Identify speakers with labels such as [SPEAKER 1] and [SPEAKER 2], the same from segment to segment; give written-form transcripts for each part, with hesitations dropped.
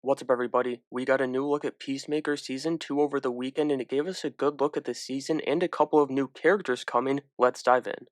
[SPEAKER 1] What's up, everybody? We got a new look at Peacemaker Season 2 over the weekend, and it gave us a good look at the season and a couple of new characters coming. Let's dive in.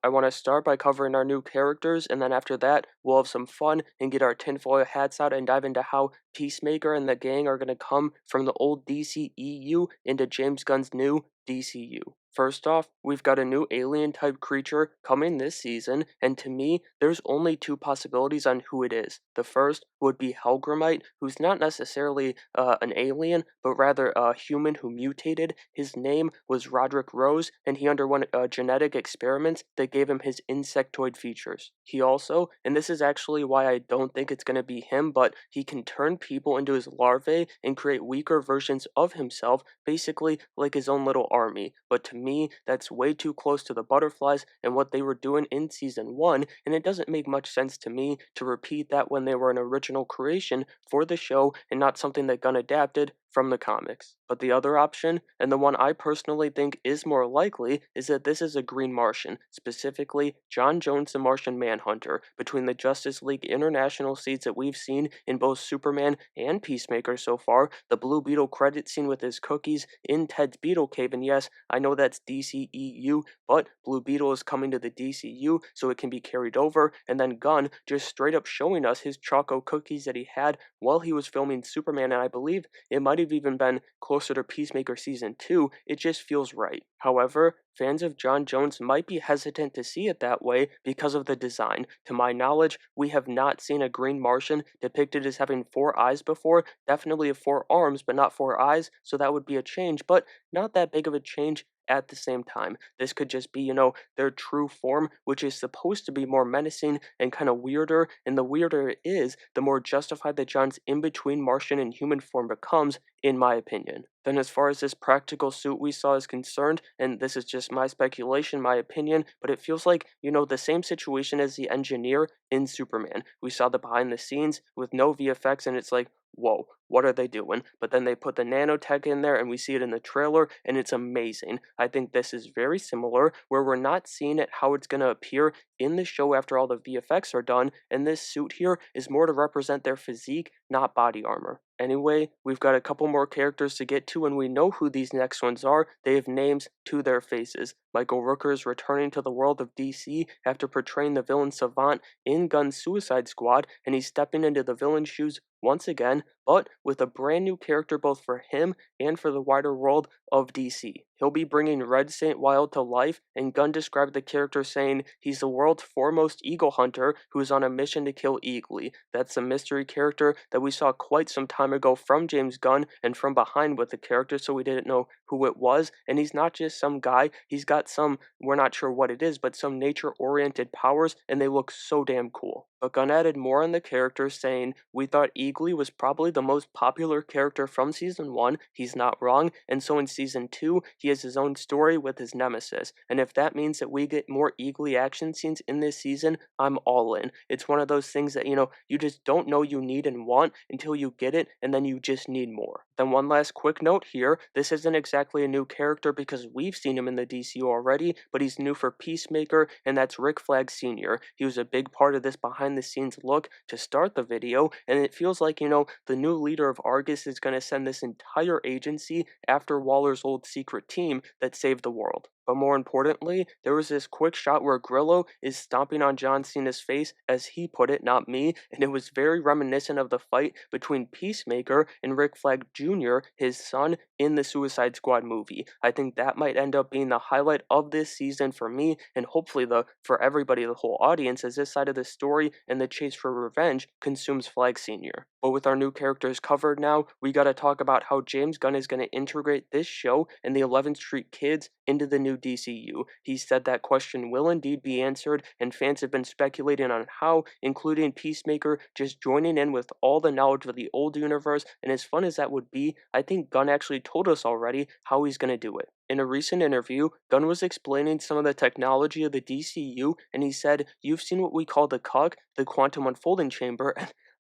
[SPEAKER 1] I want to start by covering our new characters, and then after that, we'll have some fun and get our tinfoil hats out and dive into how Peacemaker and the gang are going to come from the old DCEU into James Gunn's new DCU. First off, we've got a new alien-type creature coming this season, and to me, there's only two possibilities on who it is. The first would be Helgramite, who's not necessarily an alien, but rather a human who mutated. His name was Roderick Rose, and he underwent genetic experiments that gave him his insectoid features. He also, and this is actually why I don't think it's going to be him, but he can turn people into his larvae and create weaker versions of himself, basically like his own little army. But to me, that's way too close to the butterflies and what they were doing in season 1, and it doesn't make much sense to me to repeat that when they were an original creation for the show and not something that Gunn adapted from the comics. But the other option, and the one I personally think is more likely, is that this is a Green Martian, specifically John Jones the Martian Manhunter. Between the Justice League International seeds that we've seen in both Superman and Peacemaker so far, the Blue Beetle credit scene with his cookies in Ted's Beetle Cave, and yes, I know that's DCEU, but Blue Beetle is coming to the DCU so it can be carried over, and then Gunn just straight up showing us his choco cookies that he had while he was filming Superman, and I believe it might have even been closer to Peacemaker Season 2, it just feels right. However, fans of John Jones might be hesitant to see it that way because of the design. To my knowledge, we have not seen a Green Martian depicted as having 4 eyes before, definitely have 4 arms, but not 4 eyes, so that would be a change, but not that big of a change at the same time. This could just be, their true form, which is supposed to be more menacing and kind of weirder, and the weirder it is, the more justified that John's in-between Martian and human form becomes, in my opinion. Then as far as this practical suit we saw is concerned, and this is just my speculation, my opinion, but it feels like, the same situation as the engineer in Superman. We saw the behind the scenes with no VFX, and it's like, whoa, what are they doing? But then they put the nanotech in there and we see it in the trailer and it's amazing. I think this is very similar where we're not seeing it how it's going to appear in the show after all the VFX are done, and this suit here is more to represent their physique, not body armor. Anyway, we've got a couple more characters to get to, and we know who these next ones are. They have names to their faces. Michael Rooker is returning to the world of DC after portraying the villain Savant in Gunn's Suicide Squad, and he's stepping into the villain's shoes once again, but with a brand new character both for him and for the wider world of DC. He'll be bringing Red Saint Wild to life, and Gunn described the character saying he's the world's foremost eagle hunter who is on a mission to kill Eagly. That's a mystery character that we saw quite some time ago from James Gunn and from behind with the character, so we didn't know who it was, and he's not just some guy, he's got some, we're not sure what it is, but some nature-oriented powers, and they look so damn cool. But Gunn added more on the character, saying, "We thought Eagly was probably the most popular character from Season 1, he's not wrong, and so in Season 2, he has his own story with his nemesis, and if that means that we get more Eagly action scenes in this season, I'm all in." It's one of those things that, you just don't know you need and want until you get it, and then you just need more. Then one last quick note here, this isn't exactly a new character because we've seen him in the DCU already, but he's new for Peacemaker, and that's Rick Flag Sr. He was a big part of this behind the scenes look to start the video, and it feels like, the new leader of Argus is going to send this entire agency after Waller's old secret team that saved the world. But more importantly, there was this quick shot where Grillo is stomping on John Cena's face, as he put it, not me, and it was very reminiscent of the fight between Peacemaker and Rick Flag Jr., his son, in the Suicide Squad movie. I think that might end up being the highlight of this season for me, and hopefully for everybody, the whole audience, as this side of the story and the chase for revenge consumes Flag Sr. But with our new characters covered now, we gotta talk about how James Gunn is gonna integrate this show and the 11th Street Kids into the new DCU. He said that question will indeed be answered, and fans have been speculating on how, including Peacemaker just joining in with all the knowledge of the old universe, and as fun as that would be, I think Gunn actually told us already how he's gonna do it. In a recent interview, Gunn was explaining some of the technology of the DCU, and he said, "You've seen what we call the CUG, the Quantum Unfolding Chamber,"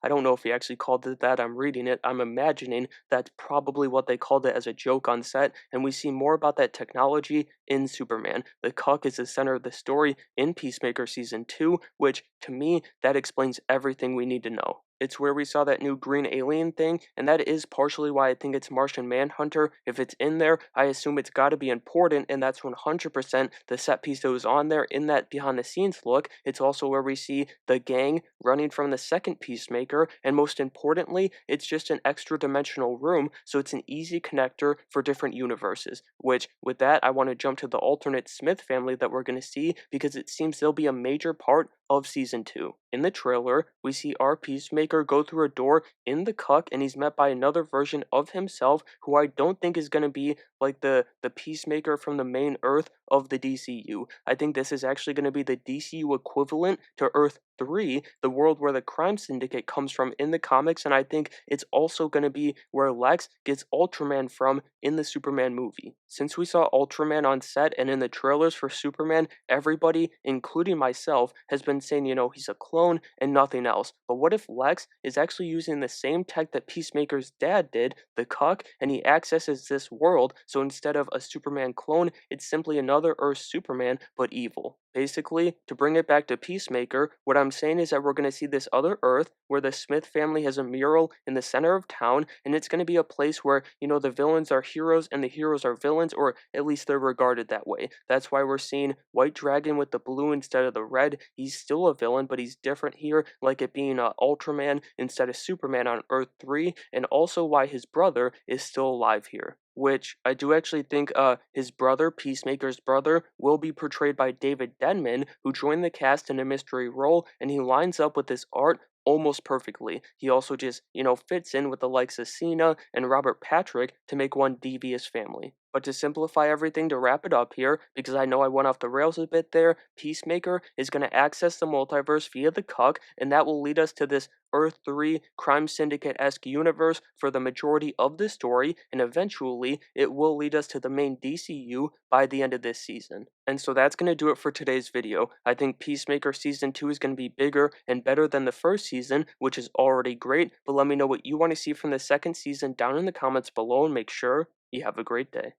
[SPEAKER 1] I don't know if he actually called it that. I'm reading it. I'm imagining that's probably what they called it as a joke on set, and we see more about that technology in Superman. The Cuck is the center of the story in Peacemaker Season 2, which, to me, that explains everything we need to know. It's where we saw that new green alien thing, and that is partially why I think it's Martian Manhunter. If it's in there, I assume it's got to be important, and that's 100% the set piece that was on there in that behind the scenes look. It's also where we see the gang running from the second Peacemaker, and most importantly, it's just an extra dimensional room, so it's an easy connector for different universes. Which, with that, I want to jump to the alternate Smith family that we're going to see because it seems they'll be a major part of Season 2. In the trailer, we see our Peacemaker go through a door in the Cuck, and he's met by another version of himself who I don't think is going to be like the Peacemaker from the main Earth of the DCU. I think this is actually going to be the DCU equivalent to Earth 3, the world where the crime syndicate comes from in the comics, and I think it's also going to be where Lex gets Ultraman from in the Superman movie. Since we saw Ultraman on set and in the trailers for Superman, everybody, including myself, has been saying, he's a clone and nothing else. But what if Lex is actually using the same tech that Peacemaker's dad did, the Cuck, and he accesses this world, so instead of a Superman clone, it's simply another Earth Superman, but evil. Basically, to bring it back to Peacemaker, what I'm saying is that we're going to see this other Earth where the Smith family has a mural in the center of town, and it's going to be a place where, the villains are heroes and the heroes are villains, or at least they're regarded that way. That's why we're seeing White Dragon with the blue instead of the red. He's still a villain, but he's different here, like it being Ultraman instead of Superman on Earth 3, and also why his brother is still alive here. Which I do actually think his brother, Peacemaker's brother, will be portrayed by David Denman, who joined the cast in a mystery role, and he lines up with this art almost perfectly. He also just, fits in with the likes of Cena and Robert Patrick to make one devious family. But to simplify everything, to wrap it up here, because I know I went off the rails a bit there, Peacemaker is going to access the multiverse via the Cuck, and that will lead us to this Earth 3 crime syndicate-esque universe for the majority of the story, and eventually it will lead us to the main DCU by the end of this season. And so that's going to do it for today's video. I think Peacemaker Season 2 is going to be bigger and better than the first season, which is already great, but let me know what you want to see from the second season down in the comments below, and make sure you have a great day.